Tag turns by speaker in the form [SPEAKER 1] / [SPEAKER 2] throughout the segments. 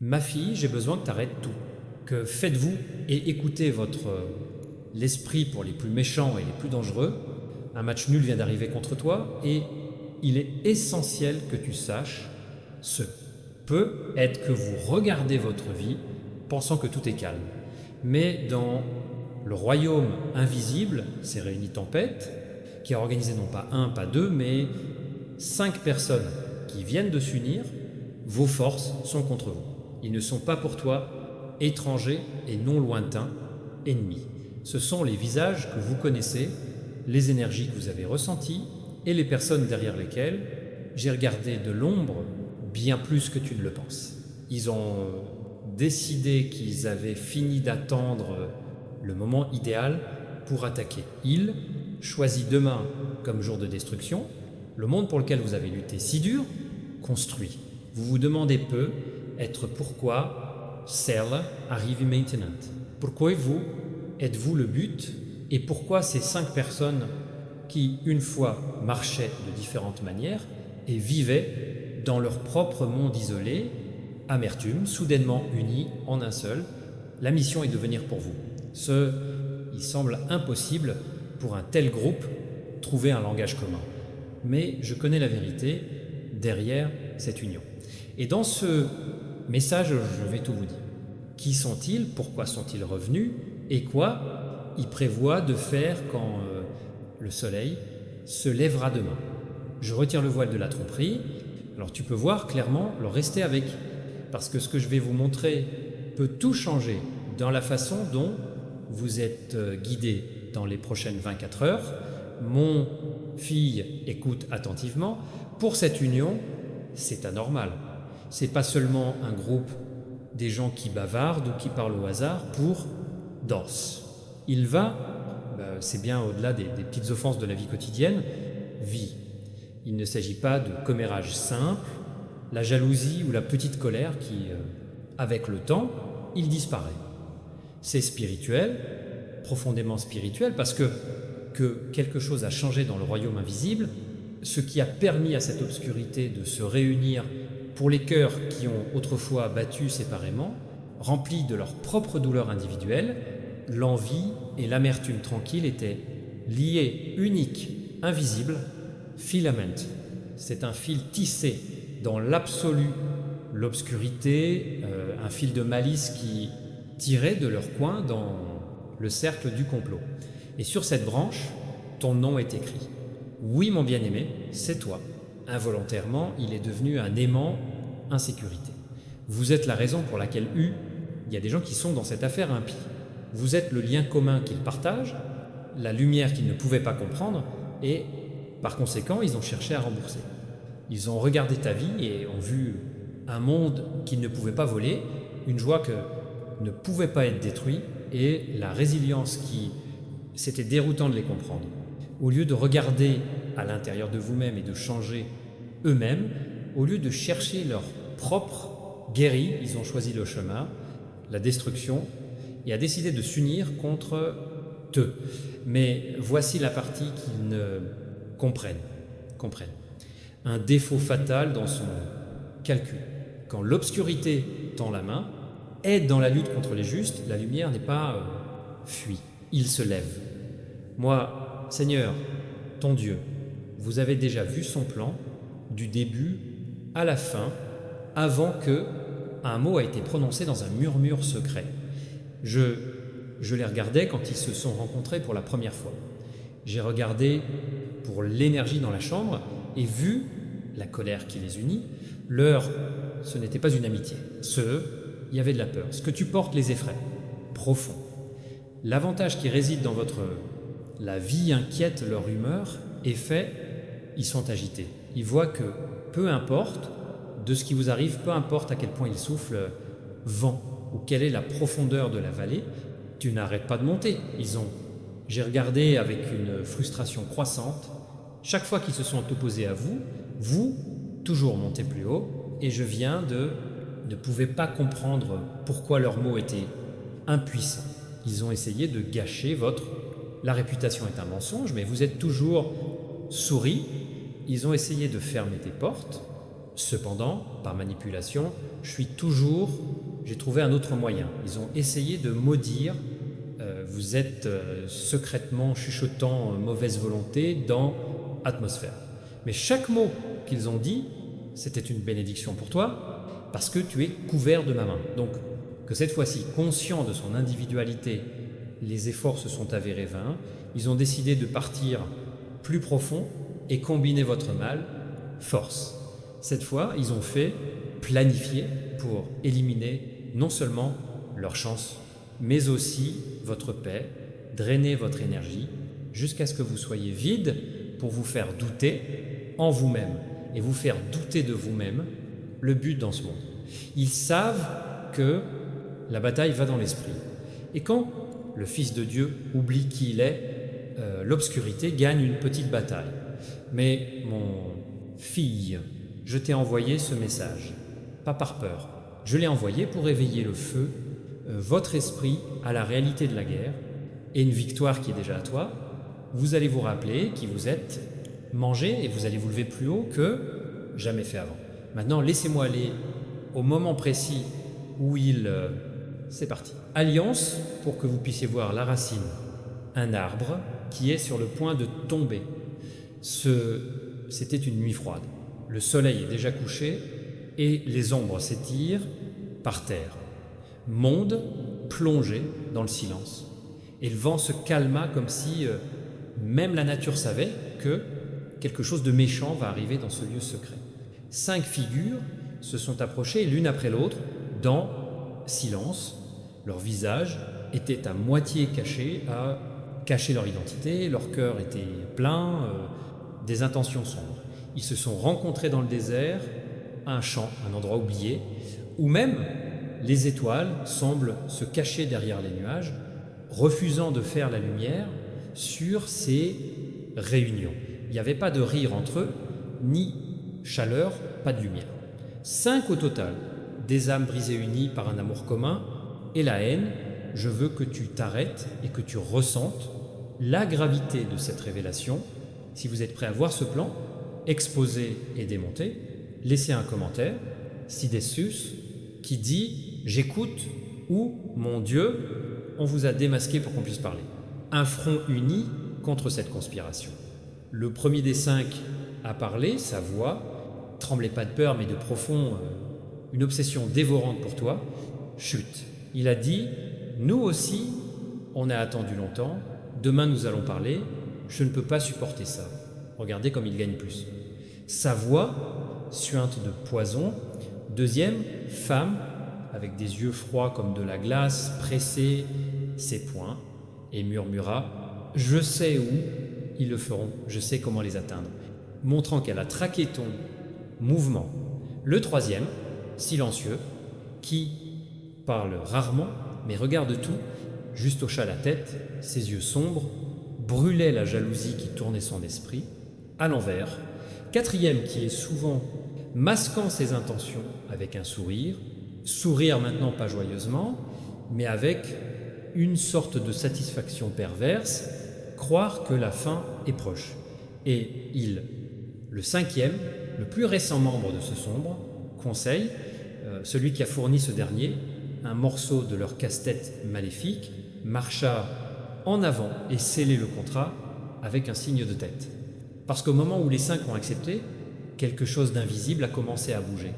[SPEAKER 1] Ma fille, j'ai besoin que tu arrêtes tout. Que faites-vous et écoutez l'esprit pour les plus méchants et les plus dangereux. Un match nul vient d'arriver contre toi et il est essentiel que tu saches ce peut être que vous regardez votre vie pensant que tout est calme. Mais dans le royaume invisible, s'est réunie tempête, qui a organisé non pas un, pas deux, mais 5 personnes qui viennent de s'unir. Vos forces sont contre vous. Ils ne sont pas pour toi étrangers et non lointains ennemis. Ce sont les visages que vous connaissez, les énergies que vous avez ressenties et les personnes derrière lesquelles j'ai regardé de l'ombre bien plus que tu ne le penses. Ils ont décidé qu'ils avaient fini d'attendre le moment idéal pour attaquer. Ils choisissent demain comme jour de destruction. Le monde pour lequel vous avez lutté si dur, construit. Vous vous demandez peu être pourquoi Cell arrive maintenant. Pourquoi vous êtes-vous le but et pourquoi ces 5 personnes qui, une fois, marchaient de différentes manières et vivaient dans leur propre monde isolé, amertume, soudainement unis en un seul, la mission est de venir pour vous. Il semble impossible pour un tel groupe trouver un langage commun. Mais je connais la vérité derrière cette union. Et dans ce message, je vais tout vous dire. Qui sont-ils? Pourquoi sont-ils revenus? Et quoi ils prévoient de faire quand le soleil se lèvera demain? Je retire le voile de la tromperie. Alors tu peux voir clairement le rester avec. Parce que ce que je vais vous montrer peut tout changer dans la façon dont vous êtes guidé dans les prochaines 24 heures. Mon fille écoute attentivement. Pour cette union, c'est anormal. C'est pas seulement un groupe des gens qui bavardent ou qui parlent au hasard pour danse. Il va, c'est bien au-delà des petites offenses de la vie quotidienne, vie. Il ne s'agit pas de commérage simple, la jalousie ou la petite colère qui, avec le temps, il disparaît. C'est spirituel, profondément spirituel, parce que quelque chose a changé dans le royaume invisible, ce qui a permis à cette obscurité de se réunir pour les cœurs qui ont autrefois battu séparément, remplis de leur propre douleur individuelle, l'envie et l'amertume tranquille étaient liés, uniques, invisibles, filament. C'est un fil tissé dans l'absolu, l'obscurité, un fil de malice qui tirait de leur coin dans le cercle du complot. Et sur cette branche, ton nom est écrit. Oui, mon bien-aimé, c'est toi. Involontairement, il est devenu un aimant insécurité. Vous êtes la raison pour laquelle il y a des gens qui sont dans cette affaire impie. Vous êtes le lien commun qu'ils partagent, la lumière qu'ils ne pouvaient pas comprendre, et par conséquent, ils ont cherché à rembourser. Ils ont regardé ta vie et ont vu un monde qu'ils ne pouvaient pas voler, une joie que ne pouvait pas être détruite, et la résilience qui c'était déroutant de les comprendre. Au lieu de regarder à l'intérieur de vous-même et de changer eux-mêmes, au lieu de chercher leur propre guéri, ils ont choisi le chemin, la destruction, et a décidé de s'unir contre eux. Mais voici la partie qu'ils ne comprennent. Un défaut fatal dans son calcul. Quand l'obscurité tend la main, aide dans la lutte contre les justes, la lumière n'est pas fuit, il se lève. Moi, Seigneur, ton Dieu, vous avez déjà vu son plan du début à la fin, avant que un mot a été prononcé dans un murmure secret. Je les regardais quand ils se sont rencontrés pour la première fois. J'ai regardé pour l'énergie dans la chambre et vu la colère qui les unit. Ce n'était pas une amitié. Il y avait de la peur. Ce que tu portes les effraie. Profond. L'avantage qui réside dans la vie inquiète leur humeur est fait, ils sont agités. Ils voient que peu importe de ce qui vous arrive, peu importe à quel point il souffle vent ou quelle est la profondeur de la vallée, tu n'arrêtes pas de monter. J'ai regardé avec une frustration croissante, chaque fois qu'ils se sont opposés à vous, toujours montez plus haut, et je viens ne pouvais pas comprendre pourquoi leurs mots étaient impuissants. Ils ont essayé de gâcher la réputation est un mensonge, mais vous êtes toujours souri. Ils ont essayé de fermer des portes, Cependant, par manipulation, j'ai trouvé un autre moyen. Ils ont essayé de maudire, vous êtes secrètement chuchotant mauvaise volonté dans atmosphère. Mais chaque mot qu'ils ont dit, c'était une bénédiction pour toi, parce que tu es couvert de ma main. Donc, que cette fois-ci, conscient de son individualité, les efforts se sont avérés vains, ils ont décidé de partir plus profond et combiner votre mal, force. Cette fois, ils ont fait planifier pour éliminer non seulement leur chance, mais aussi votre paix, drainer votre énergie, jusqu'à ce que vous soyez vide pour vous faire douter en vous-même et vous faire douter de vous-même, le but dans ce monde. Ils savent que la bataille va dans l'esprit. Et quand le Fils de Dieu oublie qui il est, l'obscurité gagne une petite bataille. Mais mon fille, je t'ai envoyé ce message, pas par peur. Je l'ai envoyé pour éveiller le feu, votre esprit à la réalité de la guerre et une victoire qui est déjà à toi. Vous allez vous rappeler qui vous êtes, manger et vous allez vous lever plus haut que jamais fait avant. Maintenant, laissez-moi aller au moment précis où c'est parti. Alliance pour que vous puissiez voir la racine, un arbre qui est sur le point de tomber. C'était une nuit froide. Le soleil est déjà couché et les ombres s'étirent par terre. Monde plongé dans le silence. Et le vent se calma comme si même la nature savait que quelque chose de méchant va arriver dans ce lieu secret. 5 figures se sont approchées l'une après l'autre dans silence. Leur visage était à moitié caché, à cacher leur identité, leur cœur était plein des intentions sombres. Ils se sont rencontrés dans le désert, à un champ, un endroit oublié, où même les étoiles semblent se cacher derrière les nuages, refusant de faire la lumière sur ces réunions. Il n'y avait pas de rire entre eux, ni chaleur, pas de lumière. 5 au total, des âmes brisées unies par un amour commun et la haine. Je veux que tu t'arrêtes et que tu ressentes la gravité de cette révélation. Si vous êtes prêt à voir ce plan, exposé et démonté, laissez un commentaire, Sidessus, qui dit « J'écoute » ou « Mon Dieu, on vous a démasqué pour qu'on puisse parler ». Un front uni contre cette conspiration. Le premier des 5 a parlé, sa voix, tremblait pas de peur mais de profond, une obsession dévorante pour toi, chute. Il a dit « Nous aussi, on a attendu longtemps, demain nous allons parler, je ne peux pas supporter ça. » Regardez comme il gagne plus. Sa voix, suinte de poison. Deuxième, femme, avec des yeux froids comme de la glace, pressée ses poings, et murmura « Je sais où ils le feront, je sais comment les atteindre », montrant qu'elle a traqué ton mouvement. Le troisième, silencieux, qui parle rarement, mais regarde tout, juste hocha la tête, ses yeux sombres, brûlait la jalousie qui tournait son esprit, à l'envers. Quatrième, qui est souvent masquant ses intentions avec un sourire maintenant pas joyeusement, mais avec une sorte de satisfaction perverse, croire que la fin est proche. Et le cinquième, le plus récent membre de ce sombre conseil, celui qui a fourni ce dernier, un morceau de leur casse-tête maléfique, marcha en avant et scellait le contrat avec un signe de tête. Parce qu'au moment où les 5 ont accepté, quelque chose d'invisible a commencé à bouger.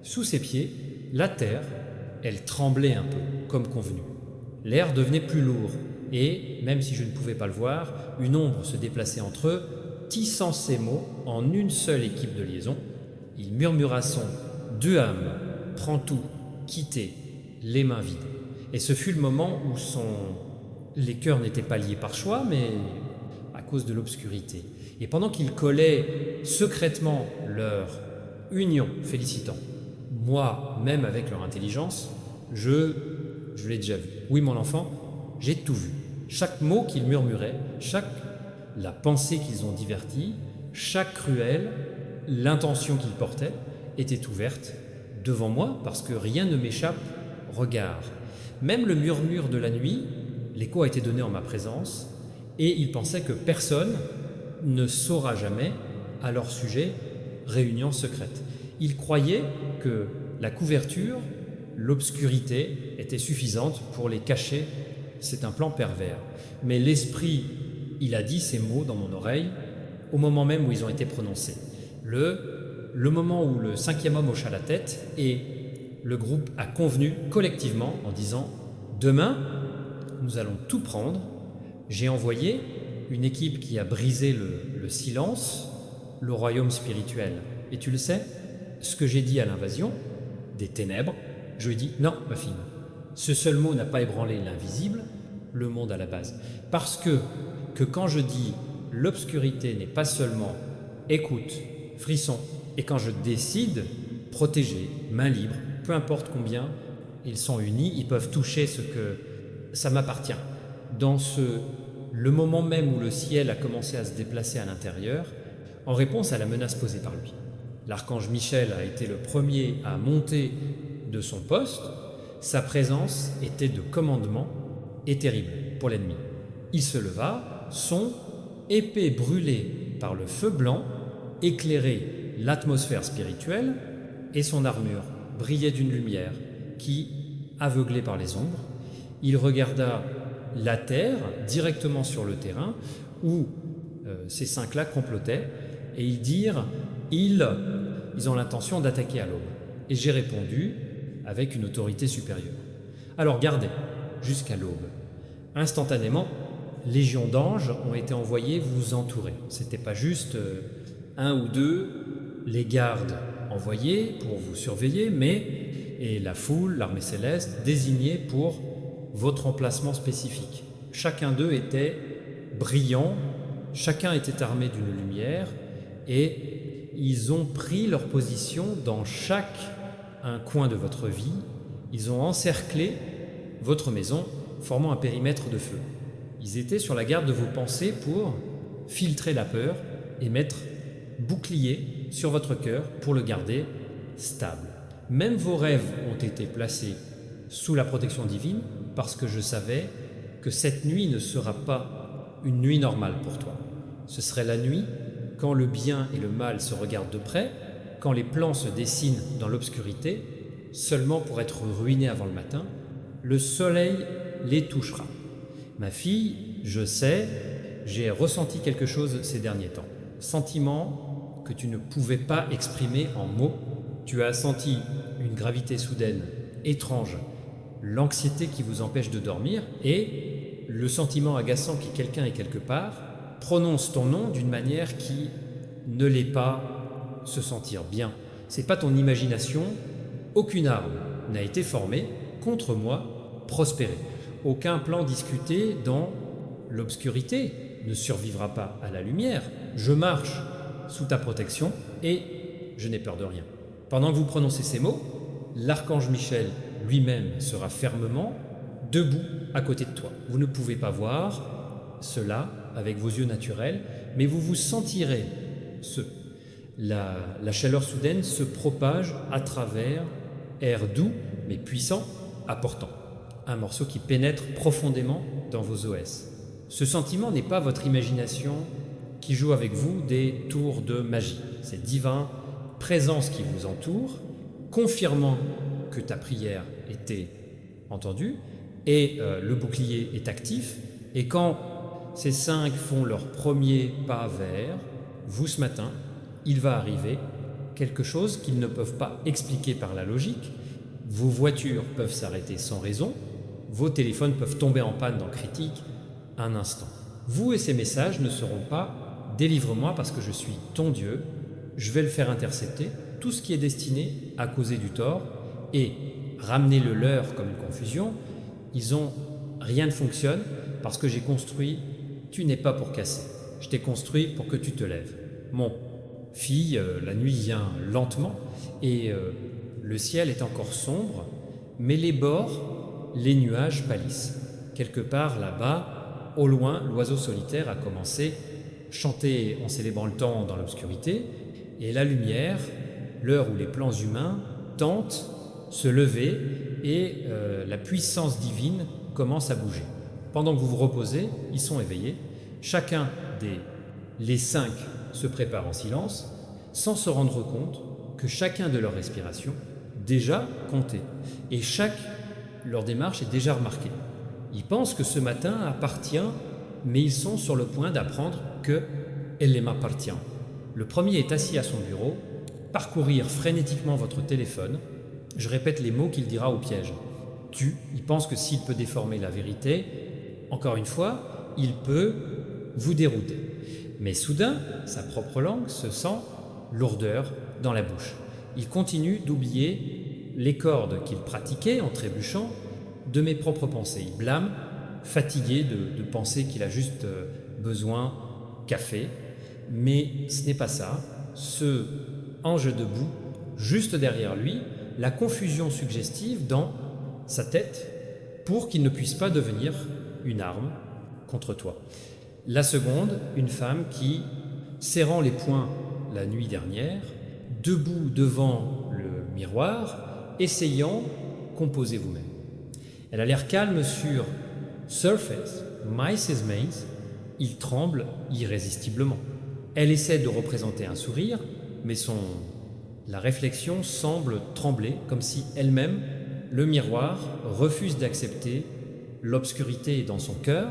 [SPEAKER 1] Sous ses pieds, la terre, elle tremblait un peu, comme convenu. L'air devenait plus lourd, et, même si je ne pouvais pas le voir, une ombre se déplaçait entre eux, tissant ces mots en une seule équipe de liaison. Il murmura son « Deux âmes, prends tout, quittez, les mains vides ». Et ce fut le moment où les cœurs n'étaient pas liés par choix, mais à cause de l'obscurité. Et pendant qu'ils collaient secrètement leur union, félicitant, moi, même avec leur intelligence, je l'ai déjà vu. Oui, mon enfant, j'ai tout vu. Chaque mot qu'ils murmuraient, la pensée qu'ils ont divertie, chaque cruelle, l'intention qu'ils portaient, était ouverte devant moi parce que rien ne m'échappe. Regard. Même le murmure de la nuit, l'écho a été donné en ma présence, et ils pensaient que personne ne saura jamais à leur sujet réunion secrète. Il croyait que la couverture, l'obscurité était suffisante pour les cacher. C'est un plan pervers. Mais l'Esprit, il a dit ces mots dans mon oreille au moment même où ils ont été prononcés. Le moment où le 5e homme hocha la tête et le groupe a convenu collectivement en disant « Demain, nous allons tout prendre. J'ai envoyé une équipe qui a brisé le silence, le royaume spirituel. Et tu le sais, ce que j'ai dit à l'invasion des ténèbres, je lui ai dit « Non, ma fille, ce seul mot n'a pas ébranlé l'invisible, le monde à la base. Parce que quand je dis l'obscurité n'est pas seulement écoute, frisson, et quand je décide, protéger, main libre, peu importe combien ils sont unis, ils peuvent toucher ce que ça m'appartient. Dans le moment même où le ciel a commencé à se déplacer à l'intérieur, en réponse à la menace posée par lui. L'archange Michel a été le premier à monter de son poste. Sa présence était de commandement et terrible pour l'ennemi. Il se leva, son épée brûlée par le feu blanc éclairait l'atmosphère spirituelle et son armure brillait d'une lumière qui, aveuglé par les ombres, il regarda la terre directement sur le terrain où ces cinq-là complotaient et ils dirent ils ont l'intention d'attaquer à l'aube. Et j'ai répondu avec une autorité supérieure. Alors gardez jusqu'à l'aube. Instantanément, légions d'anges ont été envoyés vous entourer. C'était pas juste un ou deux, les gardes envoyés pour vous surveiller, et la foule, l'armée céleste, désignée pour votre emplacement spécifique. Chacun d'eux était brillant, chacun était armé d'une lumière, et ils ont pris leur position dans chaque un coin de votre vie. Ils ont encerclé votre maison, formant un périmètre de feu. Ils étaient sur la garde de vos pensées pour filtrer la peur et mettre bouclier sur votre cœur pour le garder stable. Même vos rêves ont été placés sous la protection divine parce que je savais que cette nuit ne sera pas une nuit normale pour toi. Ce serait la nuit quand le bien et le mal se regardent de près, quand les plans se dessinent dans l'obscurité, seulement pour être ruinés avant le matin, le soleil les touchera. Ma fille, je sais, j'ai ressenti quelque chose ces derniers temps. Sentiment que tu ne pouvais pas exprimer en mots. Tu as senti une gravité soudaine, étrange, l'anxiété qui vous empêche de dormir et le sentiment agaçant que quelqu'un est quelque part prononce ton nom d'une manière qui ne l'est pas se sentir bien. C'est pas ton imagination. Aucune arme n'a été formée contre moi, prospérer. Aucun plan discuté dans l'obscurité ne survivra pas à la lumière. Je marche sous ta protection et je n'ai peur de rien. Pendant que vous prononcez ces mots, l'archange Michel lui-même sera fermement debout à côté de toi. Vous ne pouvez pas voir cela avec vos yeux naturels, mais vous vous sentirez la chaleur soudaine se propage à travers air doux mais puissant, apportant un morceau qui pénètre profondément dans vos os. Ce sentiment n'est pas votre imagination qui joue avec vous des tours de magie. C'est divin, présence qui vous entoure, confirmant que ta prière était entendue et le bouclier est actif. Et quand ces 5 font leur premier pas vers vous ce matin, il va arriver quelque chose qu'ils ne peuvent pas expliquer par la logique. Vos voitures peuvent s'arrêter sans raison, vos téléphones peuvent tomber en panne dans critique un instant. Vous et ces messages ne seront pas « délivre-moi parce que je suis ton Dieu, je vais le faire intercepter », tout ce qui est destiné à causer du tort et ramener le leur comme une confusion. Rien ne fonctionne parce que j'ai construit, tu n'es pas pour casser, je t'ai construit pour que tu te lèves. Mon fille, la nuit vient lentement et le ciel est encore sombre, mais les bords, les nuages pâlissent. Quelque part là-bas, au loin, l'oiseau solitaire a commencé à chanter en célébrant le temps dans l'obscurité, et la lumière, l'heure où les plans humains tentent se lever et la puissance divine commence à bouger. Pendant que vous vous reposez, ils sont éveillés. Chacun les 5 se prépare en silence, sans se rendre compte que chacun de leurs respirations déjà comptait et chaque leur démarche est déjà remarquée. Ils pensent que ce matin appartient, mais ils sont sur le point d'apprendre que elle m'appartient. Le premier est assis à son bureau, parcourir frénétiquement votre téléphone. Je répète les mots qu'il dira au piège. Tu, il pense que s'il peut déformer la vérité, encore une fois, il peut vous dérouter. Mais soudain, sa propre langue se sent lourdeur dans la bouche. Il continue d'oublier les cordes qu'il pratiquait en trébuchant de mes propres pensées. Il blâme, fatigué de penser qu'il a juste besoin café. Mais ce n'est pas ça. Ce ange debout, juste derrière lui, la confusion suggestive dans sa tête pour qu'il ne puisse pas devenir une arme contre toi. La seconde, une femme qui, serrant les poings la nuit dernière, debout devant le miroir, essayant, composez vous-même. Elle a l'air calme sur Surface, Mrs. Mains, il tremble irrésistiblement. Elle essaie de représenter un sourire, mais la réflexion semble trembler comme si elle-même, le miroir, refuse d'accepter l'obscurité dans son cœur.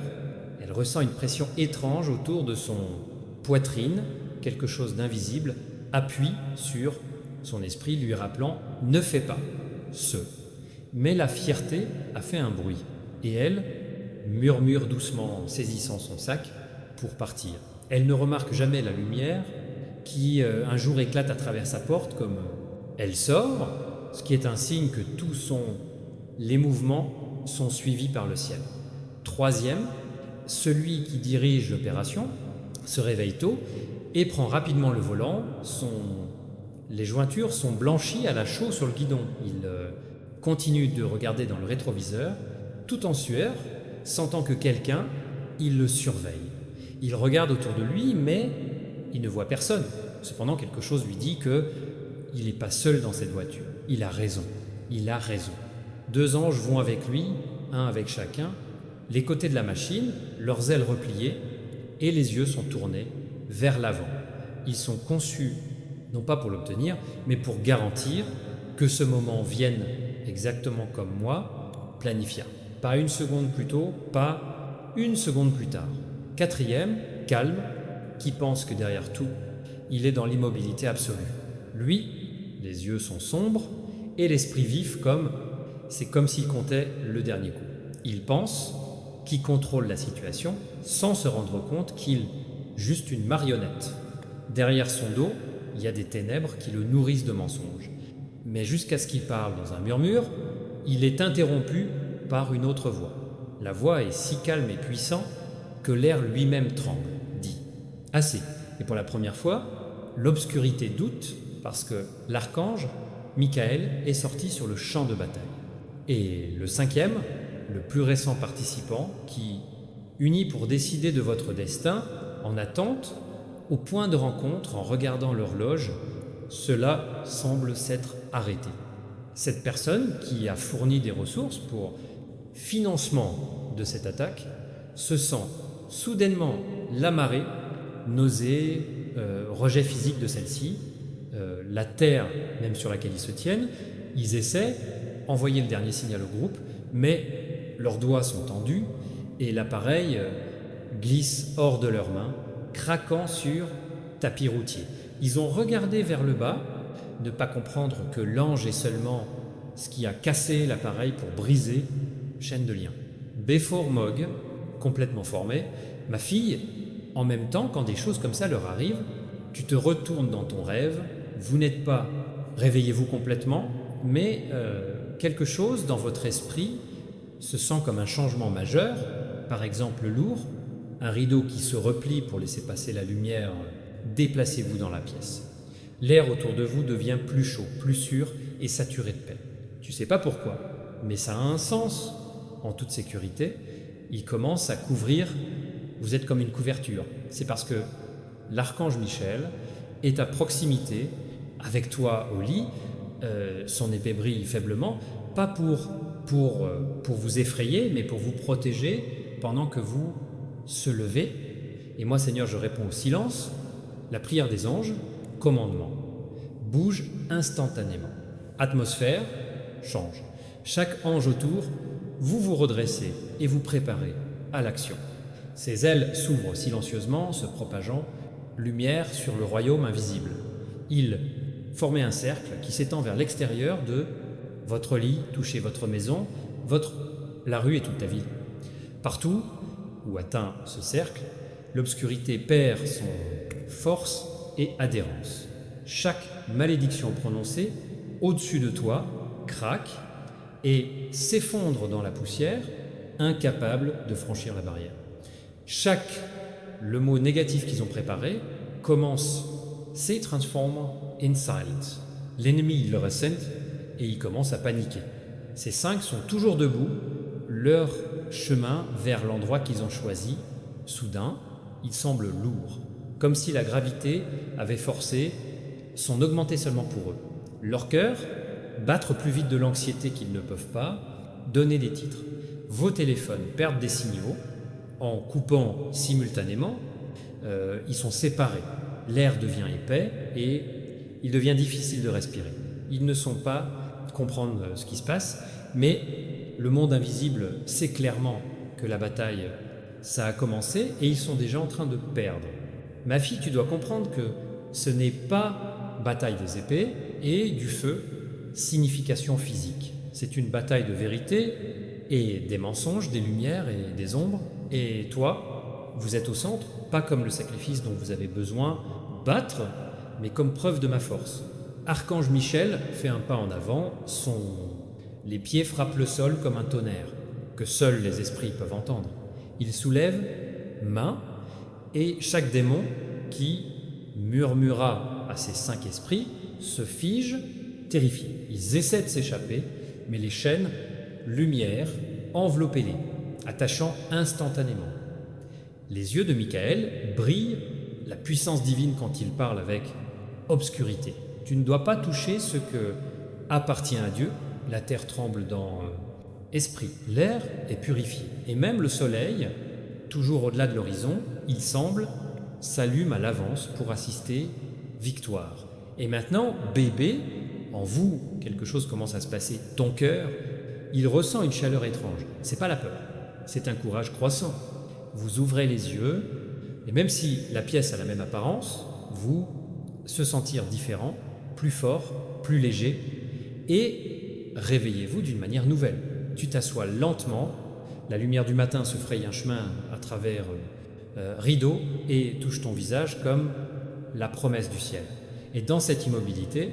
[SPEAKER 1] Elle ressent une pression étrange autour de son poitrine, quelque chose d'invisible appuie sur son esprit lui rappelant « ne fais pas ce ». Mais la fierté a fait un bruit et elle murmure doucement en saisissant son sac pour partir. Elle ne remarque jamais la lumière qui un jour éclate à travers sa porte comme elle sort, ce qui est un signe que tous les mouvements sont suivis par le ciel. Troisième, celui qui dirige l'opération se réveille tôt et prend rapidement le volant. Les jointures sont blanchies à la chaux sur le guidon. Il continue de regarder dans le rétroviseur, tout en sueur, sentant que quelqu'un, il le surveille. Il regarde autour de lui, mais il ne voit personne. Cependant, quelque chose lui dit qu'il n'est pas seul dans cette voiture. Il a raison. Il a raison. 2 anges vont avec lui, un avec chacun, les côtés de la machine, leurs ailes repliées, et les yeux sont tournés vers l'avant. Ils sont conçus, non pas pour l'obtenir, mais pour garantir que ce moment vienne exactement comme moi, planifiable. Pas 1 seconde plus tôt, pas 1 seconde plus tard. 4e, calme, qui pense que derrière tout, il est dans l'immobilité absolue. Lui, les yeux sont sombres et l'esprit vif c'est comme s'il comptait le dernier coup. Il pense qu'il contrôle la situation sans se rendre compte qu'il est juste une marionnette. Derrière son dos, il y a des ténèbres qui le nourrissent de mensonges. Mais jusqu'à ce qu'il parle dans un murmure, il est interrompu par une autre voix. La voix est si calme et puissante que l'air lui-même tremble, dit « Assez ». Et pour la première fois, l'obscurité doute parce que l'archange, Michael, est sorti sur le champ de bataille. Et le 5e, le plus récent participant, qui unit pour décider de votre destin, en attente, au point de rencontre, en regardant l'horloge, cela semble s'être arrêté. Cette personne, qui a fourni des ressources pour financement de cette attaque, se sent soudainement l'amarrer, nausée, rejet physique de celle-ci, la terre même sur laquelle ils se tiennent. Ils essaient d'envoyer le dernier signal au groupe, mais leurs doigts sont tendus et l'appareil glisse hors de leurs mains, craquant sur tapis routier. Ils ont regardé vers le bas, ne pas comprendre que l'ange est seulement ce qui a cassé l'appareil pour briser chaîne de lien. Before Mog, complètement formé, ma fille, en même temps, quand des choses comme ça leur arrivent, tu te retournes dans ton rêve, vous n'êtes pas réveillez-vous complètement, mais quelque chose dans votre esprit se sent comme un changement majeur, par exemple lourd, un rideau qui se replie pour laisser passer la lumière, déplacez-vous dans la pièce. L'air autour de vous devient plus chaud, plus sûr et saturé de paix. Tu ne sais pas pourquoi, mais ça a un sens. En toute sécurité, il commence à couvrir, vous êtes comme une couverture. C'est parce que l'archange Michel est à proximité, avec toi au lit, son épée brille faiblement, pas pour vous effrayer, mais pour vous protéger pendant que vous se levez. Et moi, Seigneur, je réponds au silence, la prière des anges, commandement. bouge instantanément. Atmosphère change. Chaque ange autour, vous vous redressez et vous préparez à l'action. Ses ailes s'ouvrent silencieusement, se propageant, lumière sur le royaume invisible. Il formait un cercle qui s'étend vers l'extérieur de votre lit, touchez votre maison, la rue et toute la ville. Partout où atteint ce cercle, l'obscurité perd son force et adhérence. Chaque malédiction prononcée au-dessus de toi craque et s'effondre dans la poussière, incapable de franchir la barrière. Le mot négatif qu'ils ont préparé commence « Say transform in silence ». L'ennemi le ressent et il commence à paniquer. Ces 5 sont toujours debout, leur chemin vers l'endroit qu'ils ont choisi. Soudain, il semble lourd, comme si la gravité avait forcé son augmenter seulement pour eux. Leur cœur, battre plus vite de l'anxiété qu'ils ne peuvent pas, donner des titres. Vos téléphones perdent des signaux en coupant simultanément, ils sont séparés. L'air devient épais et il devient difficile de respirer. Ils ne sont pas comprendre ce qui se passe, mais le monde invisible sait clairement que la bataille, ça a commencé et ils sont déjà en train de perdre. Ma fille, tu dois comprendre que ce n'est pas bataille des épées et du feu, signification physique. C'est une bataille de vérité et des mensonges, des lumières et des ombres. Et toi, vous êtes au centre, pas comme le sacrifice dont vous avez besoin, battre, mais comme preuve de ma force. Archange Michel fait un pas en avant, les pieds frappent le sol comme un tonnerre, que seuls les esprits peuvent entendre. Il soulève main, et chaque démon qui murmura à ces 5 esprits se fige, terrifié. Ils essaient de s'échapper, mais les chaînes, lumière, enveloppez-les, attachant instantanément. Les yeux de Michael brillent, la puissance divine quand il parle avec obscurité. Tu ne dois pas toucher ce que appartient à Dieu. La terre tremble dans esprit. L'air est purifié. Et même le soleil, toujours au-delà de l'horizon, il semble, s'allume à l'avance pour assister victoire. Et maintenant, bébé, en vous, quelque chose commence à se passer. Ton cœur, il ressent une chaleur étrange. C'est pas la peur, c'est un courage croissant. Vous ouvrez les yeux, et même si la pièce a la même apparence, vous se sentir différent, plus fort, plus léger, et réveillez-vous d'une manière nouvelle. Tu t'assois lentement, la lumière du matin se fraye un chemin à travers rideaux et touche ton visage comme la promesse du ciel. Et dans cette immobilité,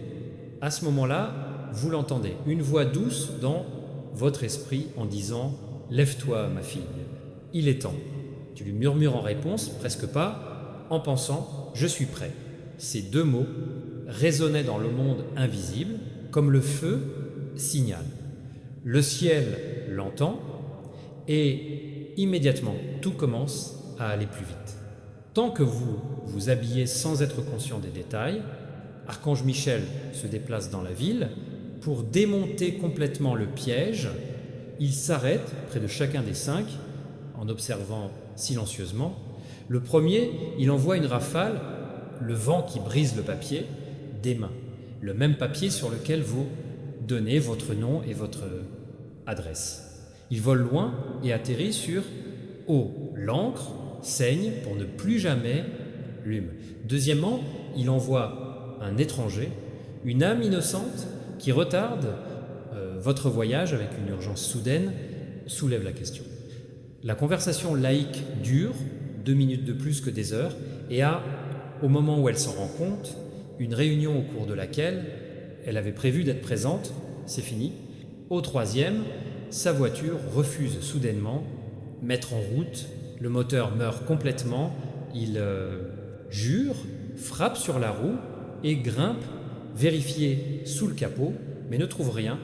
[SPEAKER 1] à ce moment-là, vous l'entendez, une voix douce dans votre esprit en disant « Lève-toi, ma fille, il est temps ». Tu lui murmures en réponse, presque pas, en pensant « Je suis prêt ». Ces 2 mots résonnaient dans le monde invisible comme le feu signale. Le ciel l'entend et immédiatement tout commence à aller plus vite. Tant que vous vous habillez sans être conscient des détails, Archange Michel se déplace dans la ville pour démonter complètement le piège. Il s'arrête près de chacun des 5 en observant silencieusement. Le premier, il envoie une rafale, le vent qui brise le papier, des mains. Le même papier sur lequel vous donnez votre nom et votre adresse. Il vole loin et atterrit sur « eau ». L'encre saigne pour ne plus jamais l'hume. Deuxièmement, il envoie un étranger, une âme innocente qui retarde votre voyage avec une urgence soudaine, soulève la question. La conversation laïque dure 2 minutes de plus que des heures et au moment où elle s'en rend compte, une réunion au cours de laquelle elle avait prévu d'être présente, c'est fini. Au 3e, sa voiture refuse soudainement mettre en route, le moteur meurt complètement, il jure, frappe sur la roue et grimpe, vérifier sous le capot, mais ne trouve rien